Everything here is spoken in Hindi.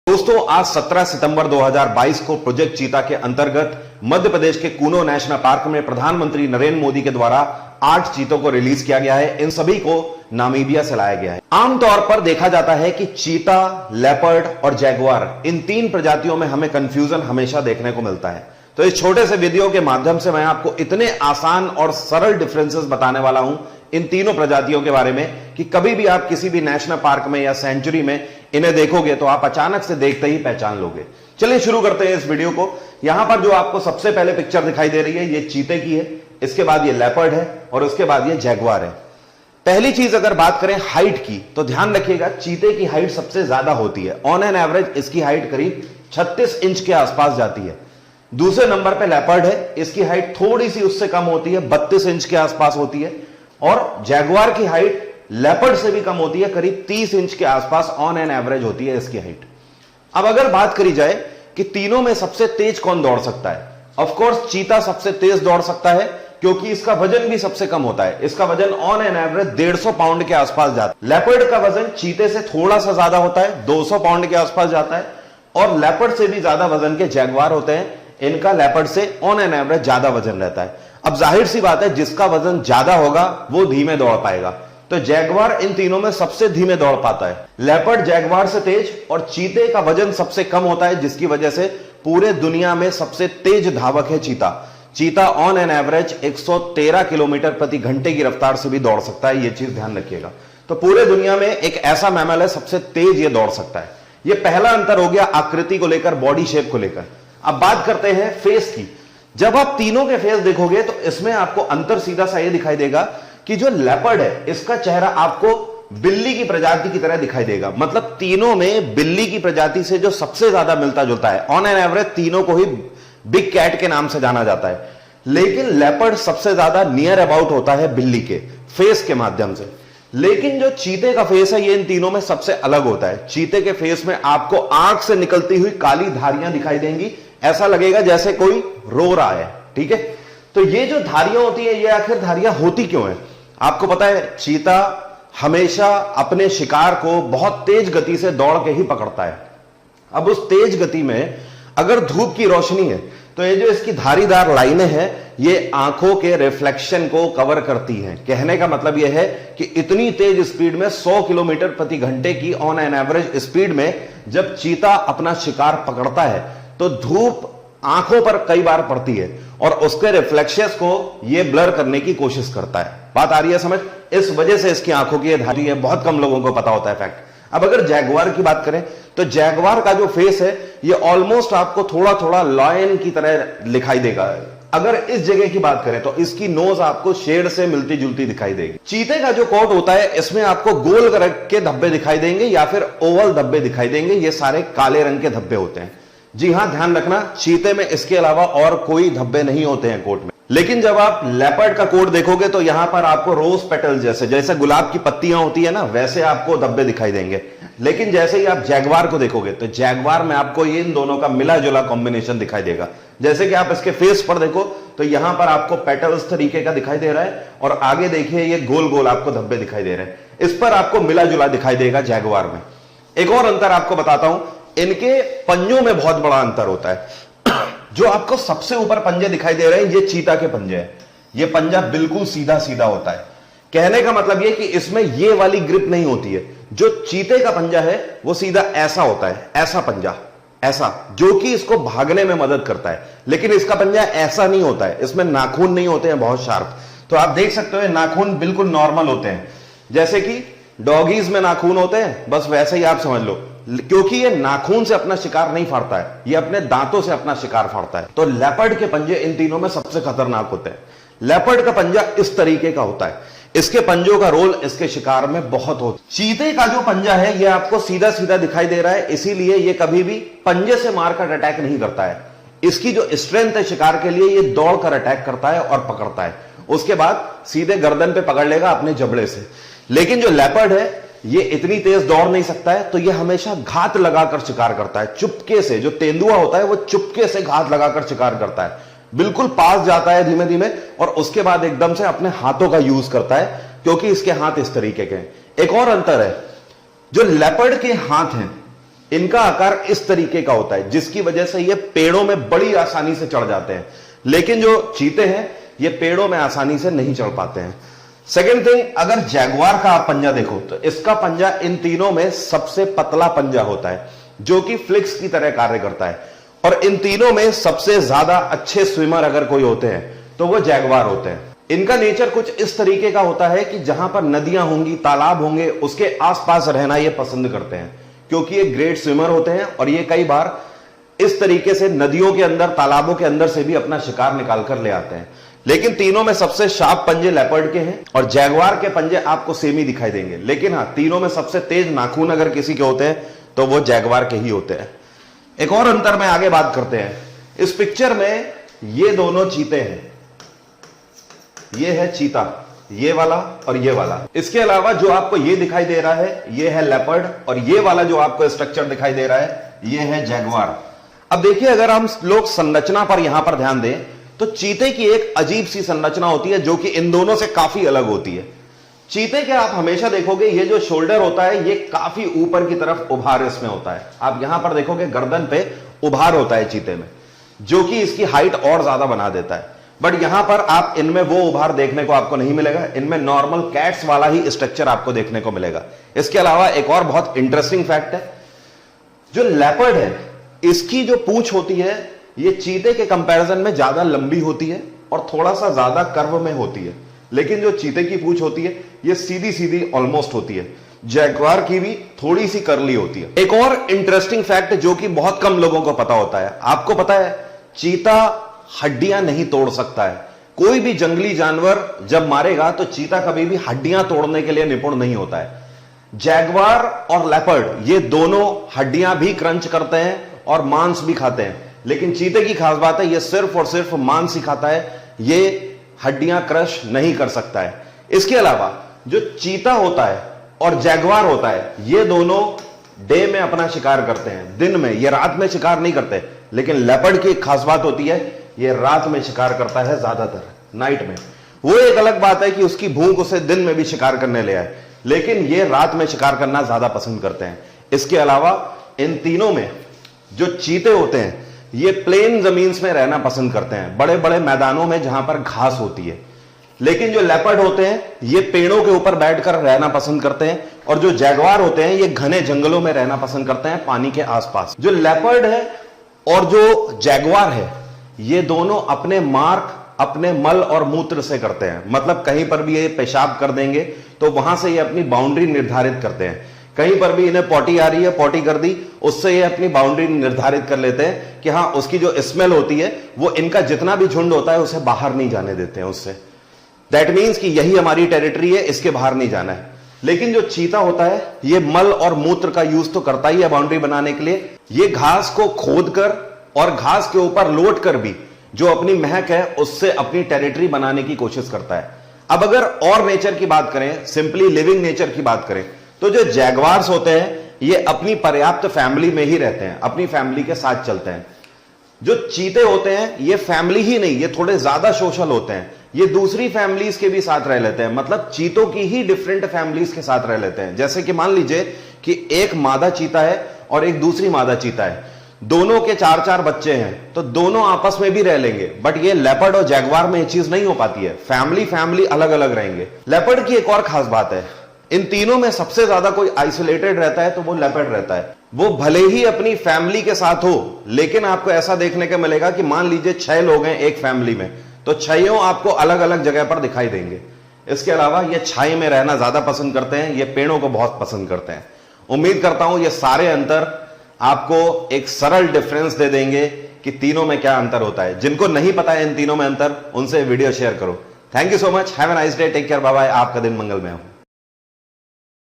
दोस्तों, आज 17 सितंबर 2022 को प्रोजेक्ट चीता के अंतर्गत मध्य प्रदेश के कूनो नेशनल पार्क में प्रधानमंत्री नरेंद्र मोदी के द्वारा 8 चीतों को रिलीज किया गया है। इन सभी को नामीबिया से लाया गया है। आमतौर पर देखा जाता है कि चीता, लेपर्ड और जैगुआर, इन 3 प्रजातियों में हमें कंफ्यूजन हमेशा देखने को मिलता है। तो इस छोटे से वीडियो के माध्यम से मैं आपको इतने आसान और सरल डिफरेंसेस बताने वाला हूं इन तीनों प्रजातियों के बारे में कि कभी भी आप किसी भी नेशनल पार्क में या सेंचुरी में इन्हें देखोगे तो आप अचानक से देखते ही पहचान लोगे। चलिए शुरू करते हैं इस वीडियो को। यहां पर जो आपको सबसे पहले पिक्चर दिखाई दे रही है ये चीते की है, इसके बाद ये लेपर्ड है और उसके बाद ये जैगुआर है। पहली चीज अगर बात करें हाइट की तो ध्यान रखिएगा, चीते की हाइट सबसे ज्यादा होती है। ऑन एन एवरेज इसकी हाइट करीब 36 इंच के आसपास जाती है। दूसरे नंबर पे लेपर्ड है, इसकी हाइट थोड़ी सी उससे कम होती है, 32 इंच के आसपास होती है। और जैगुआर की हाइट लेपर्ड से भी कम होती है, करीब 30 इंच के आसपास ऑन एन एवरेज होती है इसकी हाइट। अब अगर बात करी जाए कि तीनों में सबसे तेज कौन दौड़ सकता है, ऑफ कोर्स चीता सबसे तेज दौड़ सकता है क्योंकि इसका वजन भी सबसे कम होता है। इसका वजन ऑन एन एवरेज 150 पाउंड के आसपास जाता है। लेपर्ड का वजन चीते से थोड़ा सा ज्यादा होता है, 200 पाउंड के आसपास जाता है। और लेपर्ड से भी ज्यादा वजन के जैगुआर होते हैं, इनका लेपर्ड से ऑन एन एवरेज ज्यादा वजन रहता है। अब जाहिर सी बात है, जिसका वजन ज्यादा होगा वो धीमे दौड़ पाएगा, तो जैगुआर इन तीनों में सबसे धीमे दौड़ पाता है। लेपर्ड जैगुआर से तेज और चीते का वजन सबसे कम होता है, जिसकी वजह से पूरे दुनिया में सबसे तेज धावक है चीता। चीता ऑन एन एवरेज 113 किलोमीटर प्रति घंटे की रफ्तार से भी दौड़ सकता है, यह चीज ध्यान रखिएगा। तो पूरे दुनिया में एक ऐसा मैमल है सबसे तेज ये दौड़ सकता है। यह पहला अंतर हो गया आकृति को लेकर, बॉडी शेप को लेकर। अब बात करते हैं फेस की। जब आप तीनों के फेस देखोगे तो इसमें आपको अंतर सीधा सा ये दिखाई देगा कि जो लेपर्ड है इसका चेहरा आपको बिल्ली की प्रजाति की तरह दिखाई देगा। मतलब तीनों में बिल्ली की प्रजाति से जो सबसे ज्यादा मिलता जुलता है। ऑन एन एवरेज तीनों को ही बिग कैट के नाम से जाना जाता है, लेकिन लेपर्ड सबसे ज्यादा नियर अबाउट होता है बिल्ली के फेस के माध्यम से। लेकिन जो चीते का फेस है ये इन तीनों में सबसे अलग होता है। चीते के फेस में आपको आंख से निकलती हुई काली धारियां दिखाई देंगी, ऐसा लगेगा जैसे कोई रो रहा है। ठीक है, तो ये जो धारियां होती है, ये आखिर धारियां होती क्यों है? आपको पता है, चीता हमेशा अपने शिकार को बहुत तेज गति से दौड़ के ही पकड़ता है। अब उस तेज गति में अगर धूप की रोशनी है तो ये जो इसकी धारीदार लाइनें हैं ये आंखों के रिफ्लेक्शन को कवर करती हैं। कहने का मतलब यह है कि इतनी तेज स्पीड में 100 किलोमीटर प्रति घंटे की ऑन एन एवरेज स्पीड में जब चीता अपना शिकार पकड़ता है तो धूप आंखों पर कई बार पड़ती है और उसके रिफ्लेक्शंस को यह ब्लर करने की कोशिश करता है। बात आ रही है समझ? इस वजह से इसकी आंखों की धारी है, बहुत कम लोगों को पता होता है फैक्ट। अब अगर जैगुआर की बात करें तो जैगुआर का जो फेस है ये ऑलमोस्ट आपको थोड़ा थोड़ा लायन की तरह दिखाई देगा। अगर इस जगह की बात करें तो इसकी नोज आपको शेड से मिलती जुलती दिखाई देगी। चीते का जो कोट होता है इसमें आपको गोल रंग के धब्बे दिखाई देंगे या फिर ओवल धब्बे दिखाई देंगे। ये सारे काले रंग के धब्बे होते हैं। जी हां, ध्यान रखना, चीते में इसके अलावा और कोई धब्बे नहीं होते हैं कोट में। लेकिन जब आप लेपर्ड का कोट देखोगे तो यहां पर आपको रोज पेटल जैसे गुलाब की पत्तियां होती है ना, वैसे आपको धब्बे दिखाई देंगे। लेकिन जैसे ही आप जैगुआर को देखोगे तो जैगुआर में आपको ये इन दोनों का मिला जुला कॉम्बिनेशन दिखाई देगा। जैसे कि आप इसके फेस पर देखो तो यहां पर आपको पेटल इस तरीके का दिखाई दे रहा है और आगे देखिए ये गोल गोल आपको धब्बे दिखाई दे रहे हैं। इस पर आपको मिला जुला दिखाई देगा जैगुआर में। एक और अंतर आपको बताता हूं, इनके पंजों में बहुत बड़ा अंतर होता है। जो आपको सबसे ऊपर पंजे दिखाई दे रहे हैं ये चीता के पंजे हैं। ये पंजा बिल्कुल सीधा सीधा होता है। कहने का मतलब ये कि इसमें ये वाली ग्रिप नहीं होती है। जो चीते का पंजा है वो सीधा ऐसा होता है, ऐसा पंजा, ऐसा, जो कि इसको भागने में मदद करता है। लेकिन इसका पंजा ऐसा नहीं होता है, इसमें नाखून नहीं होते हैं बहुत शार्प। तो आप देख सकते हो नाखून बिल्कुल नॉर्मल होते हैं, जैसे कि डॉगीज में नाखून होते हैं, बस वैसे ही आप समझ लो। क्योंकि ये नाखून से अपना शिकार नहीं फाड़ता है, ये अपने दांतों से अपना शिकार फाड़ता है। तो लेपर्ड के पंजे इन तीनों में सबसे खतरनाक होते हैं। लेपर्ड का पंजा इस तरीके का होता है, इसके पंजों का रोल इसके शिकार में बहुत होता है। चीते का जो पंजा है ये आपको सीधा सीधा दिखाई दे रहा है, इसीलिए ये कभी भी पंजे से मारकर अटैक नहीं करता है। इसकी जो स्ट्रेंथ है शिकार के लिए, ये दौड़कर अटैक करता है और पकड़ता है, उसके बाद सीधे गर्दन पे पकड़ लेगा अपने जबड़े से। लेकिन जो लेपर्ड है ये इतनी तेज दौड़ नहीं सकता है, तो ये हमेशा घात लगाकर शिकार करता है, चुपके से। जो तेंदुआ होता है वो चुपके से घात लगाकर शिकार करता है, बिल्कुल पास जाता है धीमे धीमे और उसके बाद एकदम से अपने हाथों का यूज करता है, क्योंकि इसके हाथ इस तरीके के हैं। एक और अंतर है, जो लेपर्ड के हाथ हैं इनका आकार इस तरीके का होता है, जिसकी वजह से ये पेड़ों में बड़ी आसानी से चढ़ जाते हैं। लेकिन जो चीते हैं ये पेड़ों में आसानी से नहीं चढ़ पाते हैं। सेकेंड थिंग, अगर जैगुआर का आप पंजा देखो तो इसका पंजा इन तीनों में सबसे पतला पंजा होता है, जो कि फ्लिक्स की तरह कार्य करता है। और इन तीनों में सबसे ज्यादा अच्छे स्विमर अगर कोई होते हैं तो वो जैगुआर होते हैं। इनका नेचर कुछ इस तरीके का होता है कि जहां पर नदियां होंगी, तालाब होंगे, उसके आसपास रहना ये पसंद करते हैं, क्योंकि ये ग्रेट स्विमर होते हैं और ये कई बार इस तरीके से नदियों के अंदर, तालाबों के अंदर से भी अपना शिकार निकाल कर ले आते हैं। लेकिन तीनों में सबसे शार्प पंजे लेपर्ड के हैं और जैगुआर के पंजे आपको सेम ही दिखाई देंगे। लेकिन हाँ, तीनों में सबसे तेज नाखून अगर किसी के होते हैं तो वो जैगुआर के ही होते हैं। एक और अंतर में आगे बात करते हैं। इस पिक्चर में ये दोनों चीते हैं, ये है चीता, ये वाला और ये वाला। इसके अलावा जो आपको ये दिखाई दे रहा है ये है लेपर्ड, और ये वाला जो आपको स्ट्रक्चर दिखाई दे रहा है ये है जैगुआर। अब देखिए, अगर हम लोग संरचना पर यहां पर ध्यान दें तो चीते की एक अजीब सी संरचना होती है जो कि इन दोनों से काफी अलग होती है। चीते के आप हमेशा देखोगे ये जो शोल्डर होता है ये काफी ऊपर की तरफ उभार इसमें होता है। आप यहां पर देखोगे गर्दन पे उभार होता है चीते में, जो कि इसकी हाइट और ज्यादा बना देता है। बट यहां पर आप इनमें वो उभार देखने को आपको नहीं मिलेगा, इनमें नॉर्मल कैट्स वाला ही स्ट्रक्चर आपको देखने को मिलेगा। इसके अलावा एक और बहुत इंटरेस्टिंग फैक्ट है, जो लेपर्ड है इसकी जो पूंछ होती है ये चीते के कंपैरिजन में ज्यादा लंबी होती है और थोड़ा सा ज्यादा कर्व में होती है। लेकिन जो चीते की पूंछ होती है ये सीधी सीधी ऑलमोस्ट होती है। जैगुआर की भी थोड़ी सी कर्ली होती है। एक और इंटरेस्टिंग फैक्ट जो कि बहुत कम लोगों को पता होता है, आपको पता है चीता हड्डियां नहीं तोड़ सकता है। कोई भी जंगली जानवर जब मारेगा तो चीता कभी भी हड्डियां तोड़ने के लिए निपुण नहीं होता है। जैगुआर और लेपर्ड ये दोनों हड्डियां भी क्रंच करते हैं और मांस भी खाते हैं, लेकिन चीते की खास बात है ये सिर्फ और सिर्फ मांस ही खाता है, ये हड्डियां क्रश नहीं कर सकता है। इसके अलावा जो चीता होता है और जैगुआर होता है ये दोनों डे में अपना शिकार करते हैं, दिन में, ये रात में शिकार नहीं करते। लेकिन लेपर्ड की एक खास बात होती है ये रात में शिकार करता है, ज्यादातर नाइट में। वो एक अलग बात है कि उसकी भूख उसे दिन में भी शिकार करने ले आए, लेकिन ये रात में शिकार करना ज्यादा पसंद करते हैं। इसके अलावा इन तीनों में जो चीते होते हैं ये प्लेन जमीन में रहना पसंद करते हैं, बड़े बड़े मैदानों में जहां पर घास होती है। लेकिन जो लेपर्ड होते हैं ये पेड़ों के ऊपर बैठकर रहना पसंद करते हैं, और जो जैगुआर होते हैं ये घने जंगलों में रहना पसंद करते हैं, पानी के आसपास। जो लेपर्ड है और जो जैगुआर है ये दोनों अपने मार्क अपने मल और मूत्र से करते हैं। मतलब कहीं पर भी ये पेशाब कर देंगे तो वहां से ये अपनी बाउंड्री निर्धारित करते हैं। कहीं पर भी इन्हें पॉटी आ रही है, पॉटी कर दी, उससे ये अपनी बाउंड्री निर्धारित कर लेते हैं कि हाँ उसकी जो स्मेल होती है वो इनका जितना भी झुंड होता है उसे बाहर नहीं जाने देते हैं उससे। दैट मीन्स कि यही हमारी टेरिटरी है, इसके बाहर नहीं जाना है। लेकिन जो चीता होता है ये मल और मूत्र का यूज तो करता ही है बाउंड्री बनाने के लिए। ये घास को खोद कर और घास के ऊपर लौट कर भी जो अपनी महक है उससे अपनी टेरिटरी बनाने की कोशिश करता है। अब अगर और नेचर की बात करें, सिंपली लिविंग नेचर की बात करें, तो जो जैगुआर्स होते हैं ये अपनी पर्याप्त फैमिली में ही रहते हैं, अपनी फैमिली के साथ चलते हैं। जो चीते होते हैं ये फैमिली ही नहीं, ये थोड़े ज्यादा सोशल होते हैं, ये दूसरी फैमिलीज के भी साथ रह लेते हैं। मतलब चीतों की ही डिफरेंट फैमिलीज के साथ रह लेते हैं। जैसे कि मान लीजिए कि एक मादा चीता है और एक दूसरी मादा चीता है, दोनों के 4-4 बच्चे हैं, तो दोनों आपस में भी रह लेंगे। बट ये लेपर्ड और जैगुआर में ये चीज नहीं हो पाती है, फैमिली अलग अलग रहेंगे। लेपर्ड की एक और खास बात है, इन तीनों में सबसे ज्यादा कोई आइसोलेटेड रहता है तो वो लेपर्ड रहता है। वो भले ही अपनी फैमिली के साथ हो, लेकिन आपको ऐसा देखने को मिलेगा कि मान लीजिए 6 लोग हैं एक फैमिली में, तो 6 आपको अलग अलग जगह पर दिखाई देंगे। इसके अलावा ये छाई में रहना ज्यादा पसंद करते हैं, ये पेड़ों को बहुत पसंद करते हैं। उम्मीद करता हूं ये सारे अंतर आपको एक सरल डिफरेंस दे देंगे कि तीनों में क्या अंतर होता है। जिनको नहीं पता है इन तीनों में अंतर, उनसे वीडियो शेयर करो। Thank you so much, have a nice day, take care, bye bye. आपका दिन मंगलमय हो।